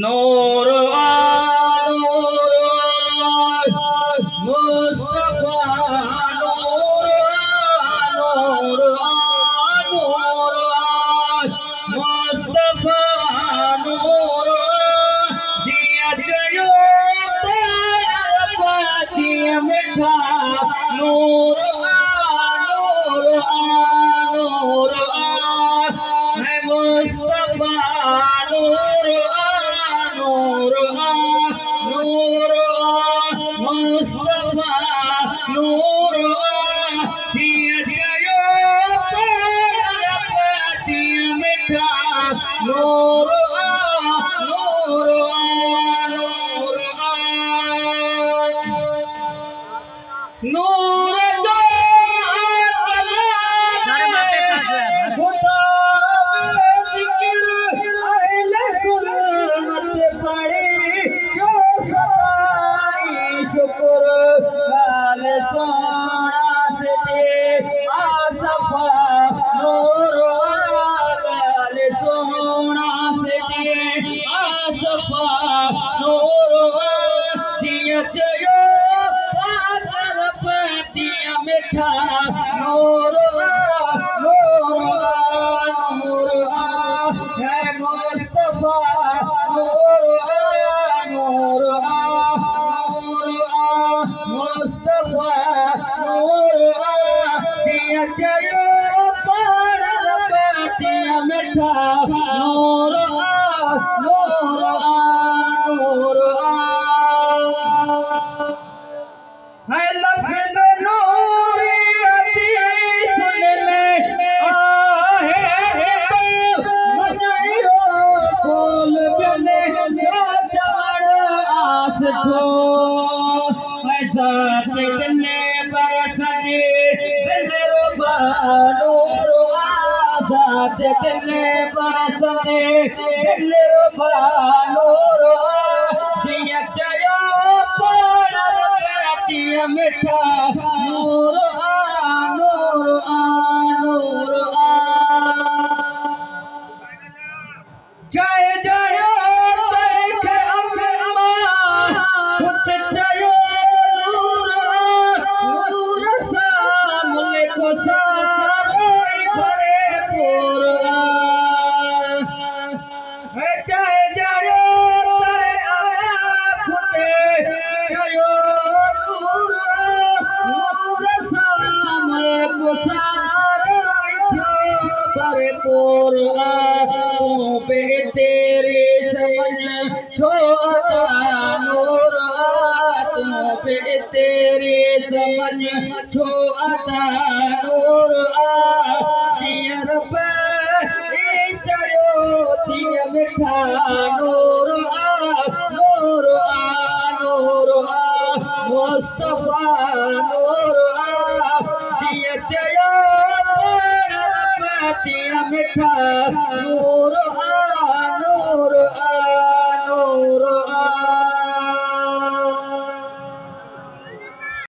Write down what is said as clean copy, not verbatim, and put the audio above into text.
नूर नूर मुस्तफा नूर नूर नूर मुस्तफा नूर जिया चयो पातिया मिठा नूर नूर नूर है मुस्तफा नूर नूर नूर मुस्तफा नूर जिया चयो पातिया मिठा नूर नूर नूर नूर खुदा जिक्र अहले सुन्नत पढ़े जो सताई शुक्र लाल सोना से दे आसफा नूर लाल सोना से दे आसफा नूर जिया चयो पाकर पतिया मिठा नूर नूर नूर है मुस्तफा नूर नूर नूर मुस्तफा नूर जिया चयो पाकर पतिया मिठा नूर नूर नूर है लफ्ज़ नूरी सुन में आहे मनायो बोल बने जो चवण आस थो ऐसा दिलने बरसने दिल रुबा नूर आज़ाद दिलने बरसने दिल रुबा नूर जिया चयो पातिया मिठा नूर नूर नूर जय जय देख अम्मा खुद चयो नूर नूर सामने को सारो भरे पूर जय जय खुद चयो नूर नूर सामने को सारो भरपूर पे तेरे समझ छोटा नूर पे तेरे समझ छोटा नूर जियर पे चयो दिया मिठा नूर नूर नूर मुस्तफा नूर जिया चयो पातिया मिठा नूर नूर नूर